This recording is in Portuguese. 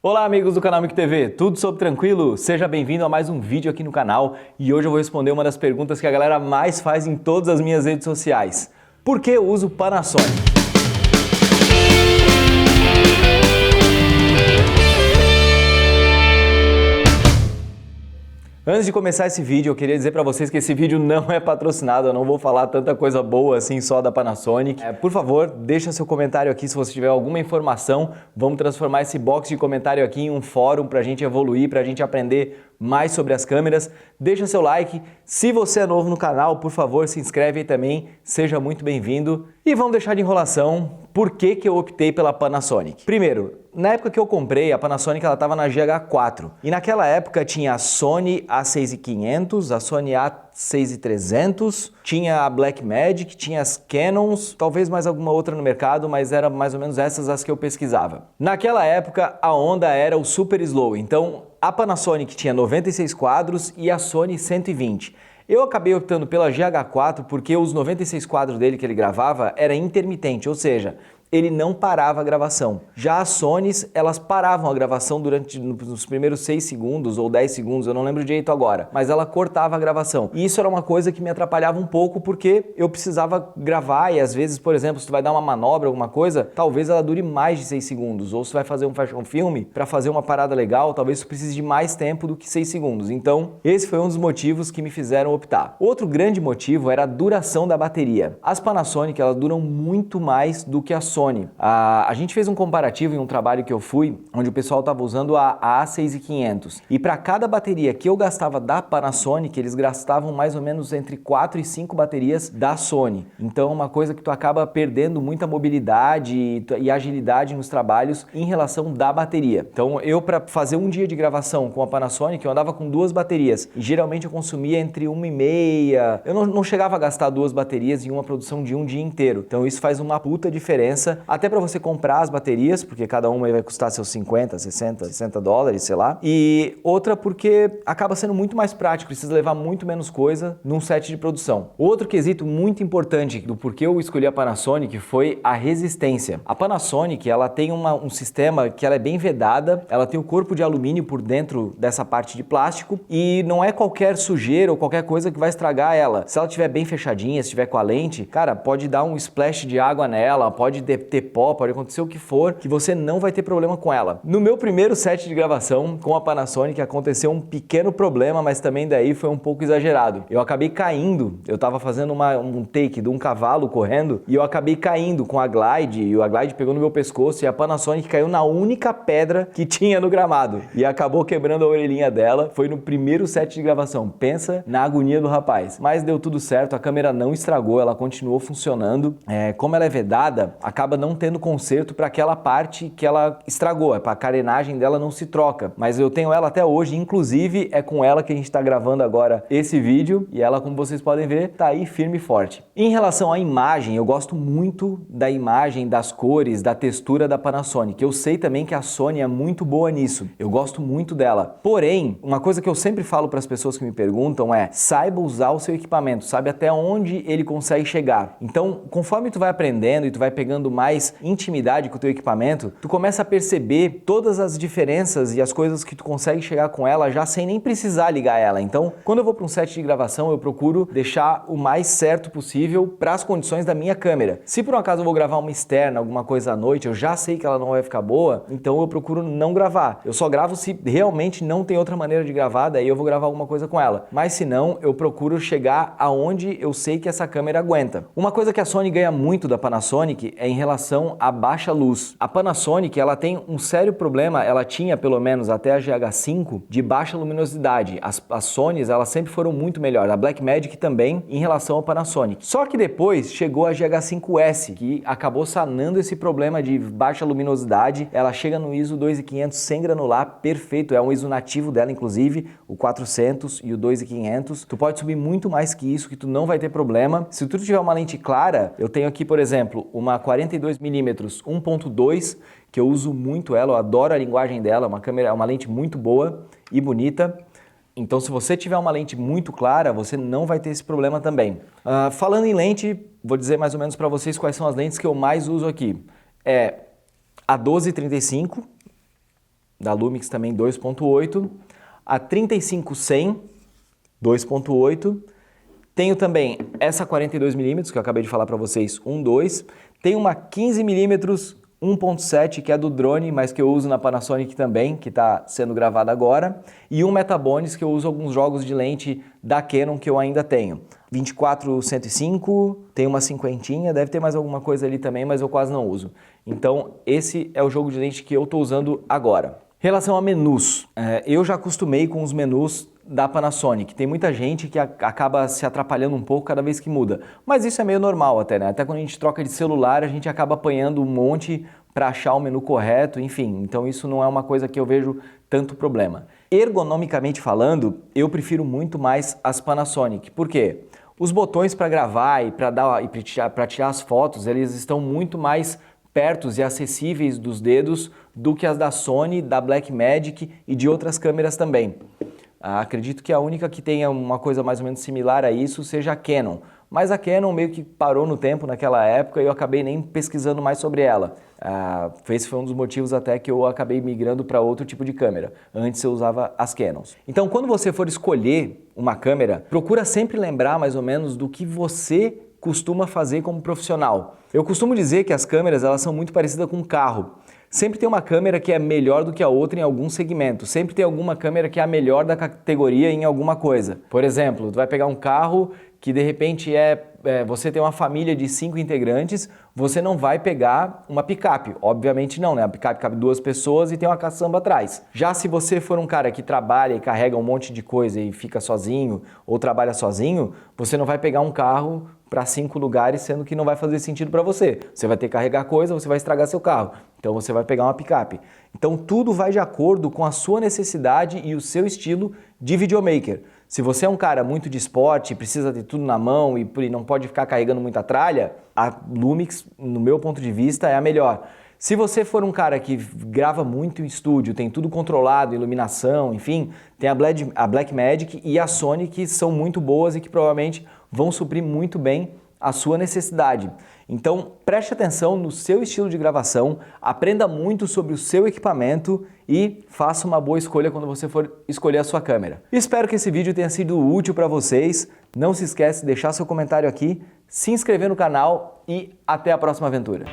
Olá amigos do canal Mic TV, tudo sob tranquilo? Seja bem-vindo a mais um vídeo aqui no canal e hoje eu vou responder uma das perguntas que a galera mais faz em todas as minhas redes sociais. Por que eu uso Panasonic? Antes de começar esse vídeo, eu queria dizer para vocês que esse vídeo não é patrocinado, eu não vou falar tanta coisa boa assim só da Panasonic. Por favor, deixa seu comentário aqui se você tiver alguma informação. Vamos transformar esse box de comentário aqui em um fórum para a gente evoluir, para a gente aprender mais sobre as câmeras. Deixa seu like. Se você é novo no canal, por favor, se inscreve aí também. Seja muito bem-vindo. E vamos deixar de enrolação. Por que eu optei pela Panasonic? Primeiro, na época que eu comprei, a Panasonic estava na GH4. E naquela época tinha a Sony A6500, a Sony A6300, tinha a Blackmagic, tinha as Canons, talvez mais alguma outra no mercado, mas era mais ou menos essas as que eu pesquisava. Naquela época, a onda era o Super Slow, então a Panasonic tinha 96 quadros e a Sony 120. Eu acabei optando pela GH4 porque os 96 quadros dele que ele gravava era intermitente, ou seja, ele não parava a gravação. Já as Sonys, elas paravam a gravação durante os primeiros 6 segundos ou 10 segundos, eu não lembro direito agora, mas ela cortava a gravação. E isso era uma coisa que me atrapalhava um pouco porque eu precisava gravar e às vezes, por exemplo, se tu vai dar uma manobra, alguma coisa, talvez ela dure mais de 6 segundos. Ou se tu vai fazer um fashion film para fazer uma parada legal, talvez tu precise de mais tempo do que 6 segundos. Então, esse foi um dos motivos que me fizeram optar. Outro grande motivo era a duração da bateria. As Panasonic, elas duram muito mais do que a Sony. A gente fez um comparativo em um trabalho que eu fui, onde o pessoal estava usando a A6500. E para cada bateria que eu gastava da Panasonic, eles gastavam mais ou menos entre 4 e 5 baterias da Sony. Então é uma coisa que tu acaba perdendo muita mobilidade e agilidade nos trabalhos em relação da bateria. Então eu, para fazer um dia de gravação com a Panasonic, eu andava com 2 baterias. E geralmente eu consumia entre 1,5. Eu não chegava a gastar 2 baterias em uma produção de um dia inteiro. Então isso faz uma puta diferença. Até para você comprar as baterias, porque cada uma vai custar seus 50, 60 dólares, sei lá. E outra porque acaba sendo muito mais prático, precisa levar muito menos coisa num set de produção. Outro quesito muito importante do porquê eu escolhi a Panasonic foi a resistência. A Panasonic, ela tem um sistema que ela é bem vedada, ela tem o corpo de alumínio por dentro dessa parte de plástico e não é qualquer sujeira ou qualquer coisa que vai estragar ela. Se ela estiver bem fechadinha, se estiver com a lente, cara, pode dar um splash de água nela, pode ter pó, pode acontecer o que for, que você não vai ter problema com ela. No meu primeiro set de gravação com a Panasonic aconteceu um pequeno problema, mas também daí foi um pouco exagerado. Eu acabei caindo, eu tava fazendo um take de um cavalo correndo e eu acabei caindo com a Glide e a Glide pegou no meu pescoço e a Panasonic caiu na única pedra que tinha no gramado e acabou quebrando a orelhinha dela. Foi no primeiro set de gravação. Pensa na agonia do rapaz. Mas deu tudo certo, a câmera não estragou, ela continuou funcionando. Como ela é vedada, acaba não tendo conserto para aquela parte que ela estragou, a carenagem dela não se troca, mas eu tenho ela até hoje, inclusive é com ela que a gente está gravando agora esse vídeo e ela, como vocês podem ver, tá aí firme e forte. Em relação à imagem, eu gosto muito da imagem, das cores, da textura da Panasonic. Eu sei também que a Sony é muito boa nisso, eu gosto muito dela. Porém, uma coisa que eu sempre falo para as pessoas que me perguntam é: saiba usar o seu equipamento, sabe até onde ele consegue chegar. Então, conforme tu vai aprendendo e tu vai pegando mais intimidade com o teu equipamento, tu começa a perceber todas as diferenças e as coisas que tu consegue chegar com ela já sem nem precisar ligar ela. Então, quando eu vou para um set de gravação, eu procuro deixar o mais certo possível para as condições da minha câmera. Se por um acaso eu vou gravar uma externa, alguma coisa à noite, eu já sei que ela não vai ficar boa, então eu procuro não gravar. Eu só gravo se realmente não tem outra maneira de gravar, daí eu vou gravar alguma coisa com ela. Mas se não, eu procuro chegar aonde eu sei que essa câmera aguenta. Uma coisa que a Sony ganha muito da Panasonic é em relação à baixa luz. A Panasonic, ela tem um sério problema, ela tinha pelo menos até a GH5 de baixa luminosidade. As Sonys, elas sempre foram muito melhores, a Blackmagic também em relação à Panasonic. Só que depois chegou a GH5S, que acabou sanando esse problema de baixa luminosidade. Ela chega no ISO 2500 sem granular, perfeito, é um ISO nativo dela inclusive, o 400 e o 2500. Tu pode subir muito mais que isso, que tu não vai ter problema. Se tu tiver uma lente clara, eu tenho aqui, por exemplo, uma 42mm 1.2, que eu uso muito ela, eu adoro a linguagem dela, uma lente muito boa e bonita. Então, se você tiver uma lente muito clara, você não vai ter esse problema também. Falando em lente, vou dizer mais ou menos para vocês quais são as lentes que eu mais uso aqui. É a 12-35, da Lumix também 2.8, a 35-100, 2.8, tenho também essa 42mm, que eu acabei de falar para vocês, 1.2, tem uma 15mm 1.7, que é do drone, mas que eu uso na Panasonic também, que está sendo gravada agora, e um Metabones, que eu uso alguns jogos de lente da Canon que eu ainda tenho. 24-105, tem uma cinquentinha, deve ter mais alguma coisa ali também, mas eu quase não uso. Então esse é o jogo de lente que eu estou usando agora. Em relação a menus, eu já acostumei com os menus da Panasonic. Tem muita gente que acaba se atrapalhando um pouco cada vez que muda, mas isso é meio normal até, né? Até quando a gente troca de celular, a gente acaba apanhando um monte para achar o menu correto, enfim. Então isso não é uma coisa que eu vejo tanto problema. Ergonomicamente falando, eu prefiro muito mais as Panasonic. Por quê? Os botões para gravar e para tirar as fotos, eles estão muito mais perto e acessíveis dos dedos do que as da Sony, da Blackmagic e de outras câmeras também. Acredito que a única que tenha uma coisa mais ou menos similar a isso seja a Canon, mas a Canon meio que parou no tempo naquela época e eu acabei nem pesquisando mais sobre ela. Esse foi um dos motivos até que eu acabei migrando para outro tipo de câmera. Antes eu usava as Canons. Então quando você for escolher uma câmera, procura sempre lembrar mais ou menos do que você costuma fazer como profissional. Eu costumo dizer que as câmeras elas são muito parecidas com um carro. Sempre tem uma câmera que é melhor do que a outra em algum segmento. Sempre tem alguma câmera que é a melhor da categoria em alguma coisa. Por exemplo, tu vai pegar um carro que de repente você tem uma família de 5 integrantes, você não vai pegar uma picape. Obviamente não, né? A picape cabe 2 pessoas e tem uma caçamba atrás. Já se você for um cara que trabalha e carrega um monte de coisa e fica sozinho ou trabalha sozinho, você não vai pegar um carro para 5 lugares, sendo que não vai fazer sentido para você. Você vai ter que carregar coisa, você vai estragar seu carro. Então você vai pegar uma picape. Então tudo vai de acordo com a sua necessidade e o seu estilo de videomaker. Se você é um cara muito de esporte, precisa ter tudo na mão e não pode ficar carregando muita tralha, a Lumix, no meu ponto de vista, é a melhor. Se você for um cara que grava muito em estúdio, tem tudo controlado, iluminação, enfim, tem a Blackmagic e a Sony que são muito boas e que provavelmente vão suprir muito bem a sua necessidade. Então preste atenção no seu estilo de gravação, aprenda muito sobre o seu equipamento e faça uma boa escolha quando você for escolher a sua câmera. Espero que esse vídeo tenha sido útil para vocês. Não se esquece de deixar seu comentário aqui, se inscrever no canal e até a próxima aventura.